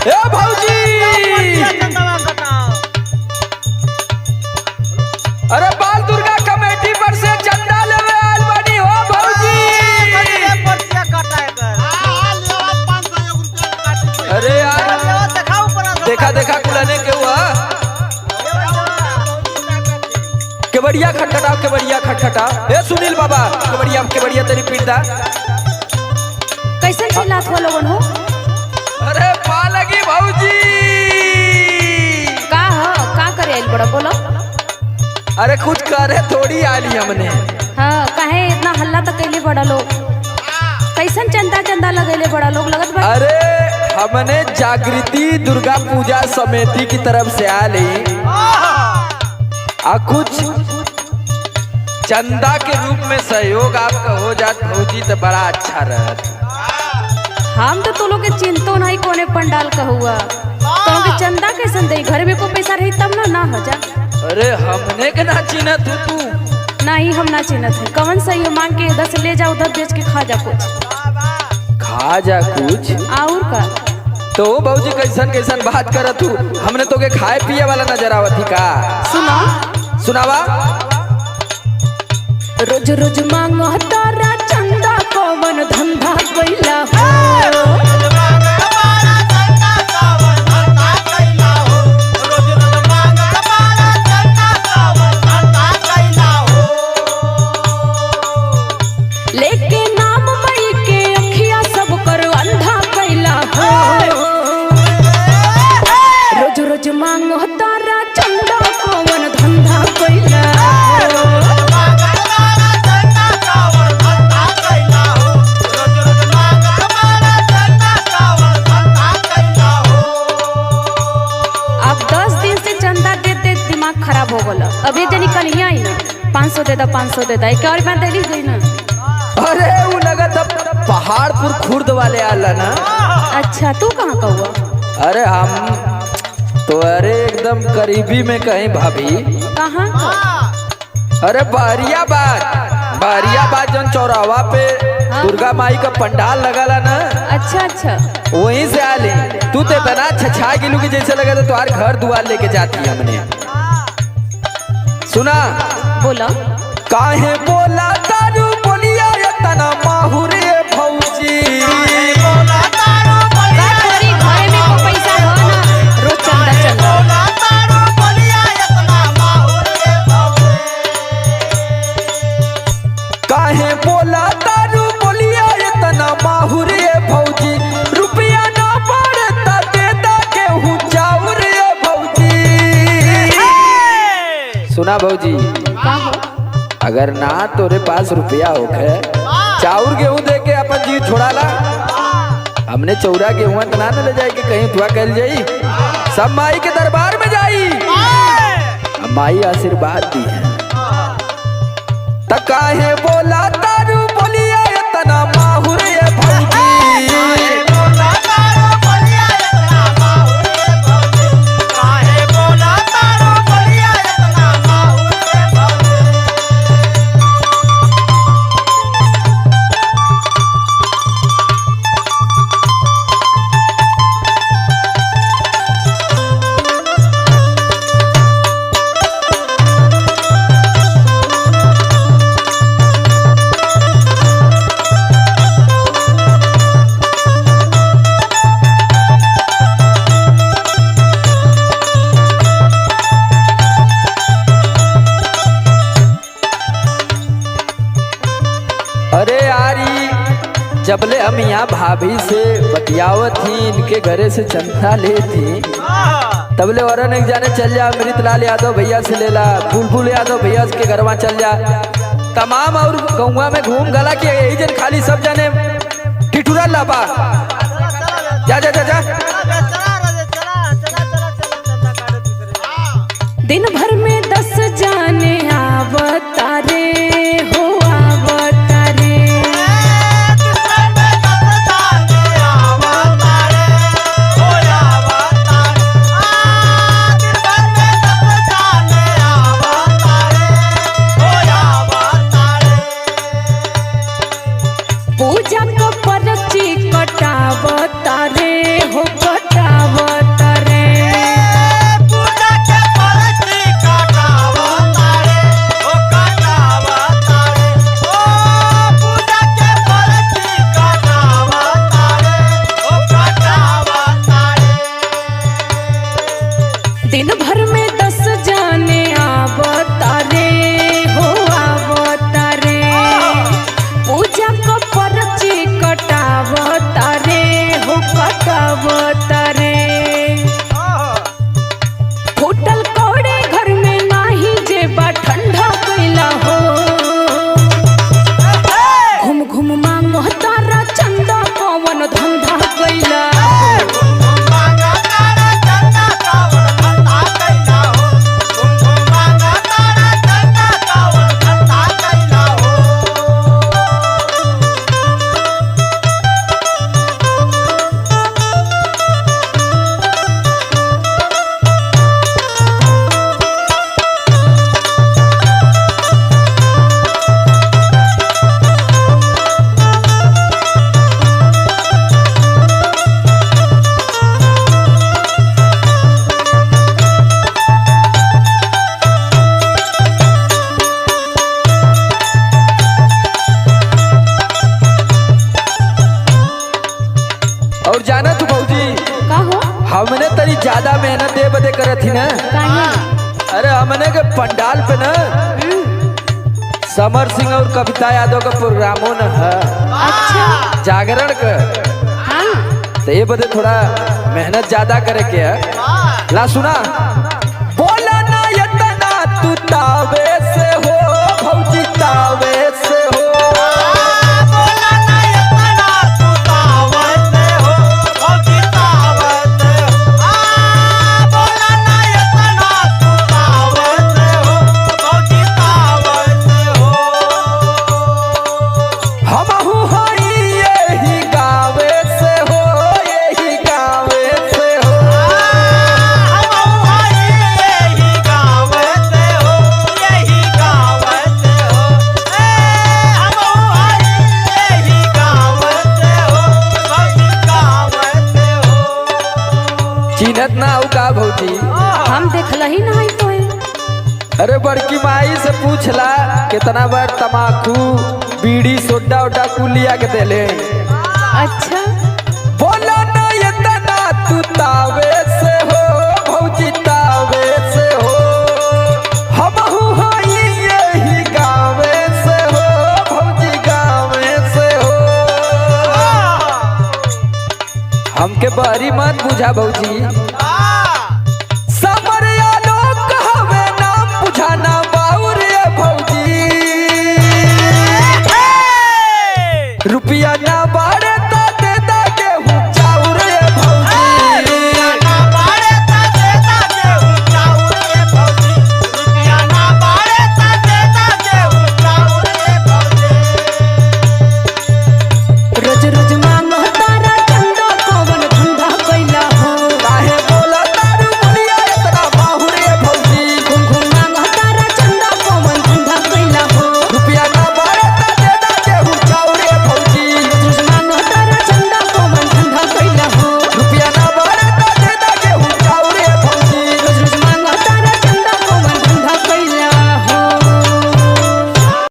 ए भौजी अरे बाल दुर्गा कमेटी पर से चंदा लेवे आइल बानी हो भौजी। अरे यार देखा देखा कुलाने के हुआ केवड़िया खटखटाओ केवड़िया खटखटाओ। ए सुनील बाबा केवड़िया तेरी पीड़दा कैसे चिल्लात हो लोगन हो? अरे पा लगी भौजी का करे आइल बड़ा बोलो। अरे कुछ करे थोड़ी आली हमने। हाँ काहे इतना हल्ला तो कैले बड़ा लोग? कैसन चंदा चंदा लगेले बड़ा लोग लगत बा? अरे हमने जागृति दुर्गा पूजा समिति की तरफ से आली आ कुछ चंदा के रूप में सहयोग आपका हो जात भौजी तो बड़ा अच्छा रहत। हम तो लोग के चिंतो नहीं कोने पंडाल का हुआ तो के चंदा कैसन दे? घर में को पैसा रही तब ना हो जा। अरे हमने के ना चिन्हत तू नहीं हम ना चिन्हत है। कवन सही मांग के 10 ले जा उधर बेच के खा जा कुछ और का। तो भौजी कैसन कैसन बात करत तू? हमने तो के खाए पिए वाला नजर आवत ही का? सुनो सुनावा। रोज रोज मांगो तारा चंदा कवन धंधा कैला हो? लेके नाम मई के अखिया सब कर अंधा कैला हो। रोज रोज मांगो तारा चंदा कवन धंधा कैला हो? अब 10 दिन से चंदा देते दिमाग खराब हो गया। अब एक जनी कल आई ना 500 दे दा 500 दे दा एक और बार दिली गई ना। अरे वो लगा तब पहाड़पुर खुर्द वाले आला ना। अच्छा तू कहाँ का हुआ? अरे हम तो अरे एकदम करीबी में कहीं भाभी। कहाँ? अरे बारियाबाद जन चौराहा पे दुर्गा माई का पंडाल लगाला ना। अच्छा अच्छा वहीं से आली। तू तो इतना छछा गिलू की जैसे लगा तो तुम्हारे घर दुआर लेके जाती हमने। सुना बोला काहे बोला तारू बोलिया तना माहुरे भौजी। घरे में को पैसा हो ना रोज चंदा चंदा। काहे बोला तारू बोलिया तना माहुरे भौजी। रुपया ना पड़ता देता केहू चाउरे भौजी। सुना भौजी का हो? अगर ना तोरे पास रुपया होखे चाउर गेहूं दे के अपन जी छोड़ा ला। हमने चौरा गेहूं तो ना ले जाए कि कहीं धुआ कल जाई। सब माई के दरबार में जाई। माई आशीर्वाद दी है त काहे बोला तारू बोलिया तना माहुरे भौजी। अरे यारी जबले हम यहाँ भाभी से बतियावत थी इनके घरे से चंदा ले थी तबले औरन एक जाने चल जा अमृतलाल यादव भैया से ले ला। बुलबुल यादव भैया के घर वहाँ चल जा। तमाम और गौवा में घूम गला के यही जन खाली सब जाने टिटूरा लाबा। जा जा जा जा। दिन भर में 10 जाने आवता रे हो आवता रे। पूजा को परची कटावता रे हो कटावता रे। पूजा के परची कटावता रे हो कटावता रे। ओ पूजा के परची कटावता रे हो कटावता रे। दिन भर में 10 जाने आवता रे हो आवता रे। पूजा को परची कटावता रे हो कटावता रे। फूटल कौड़े घर में नाही जेबा ठंडा कैला हो। घूम घूम मांगो तारा चंदा कौन धंधा कैला। मांगा तारा चंदा कौन धंधा कैला हो। मांगा तारा चंदा कौन धंधा कैला हो। और जाना तू भौजी, का हो हमने तरी ज्यादा मेहनत दे बदे करत थी ना। काहे? अरे हमने के पंडाल पे ना समर सिंह और कविता यादव का प्रोग्रामों न है अच्छा जागरण का। हाँ तो ये बदे थोड़ा मेहनत ज्यादा करे के है। ला सुना, बोला ना इतना तू तावे से हो भौजी तावे से हो। बोला ना इतना तू तावत हो भौजी तावत हो। बोला ना इतना तू तावत हो भौजी तावत हो। हमहू हई यही गावे से हो यही गावे से हो। हम हई यही गावत हो यही गावत हो। हम हई यही गावत हो भौजी गावत हो। चिन्हत ना हो का भौजी? हम देखला ही नहीं तो है। अरे बड़की माई से पूछला कितना बार तमाकू बीड़ी सोडा ओडा कुल लिया के देले। अच्छा बोला ना इतना तू तावे से हो भौजी तावे से हो। हमहू हई यही गावे से हो भौजी गावे से हो। हमके बहरी मत बुझा भौजी, समरिया लोग हमें नाम बुझाना बाउर ये भौजी। रुपया ना बारे तो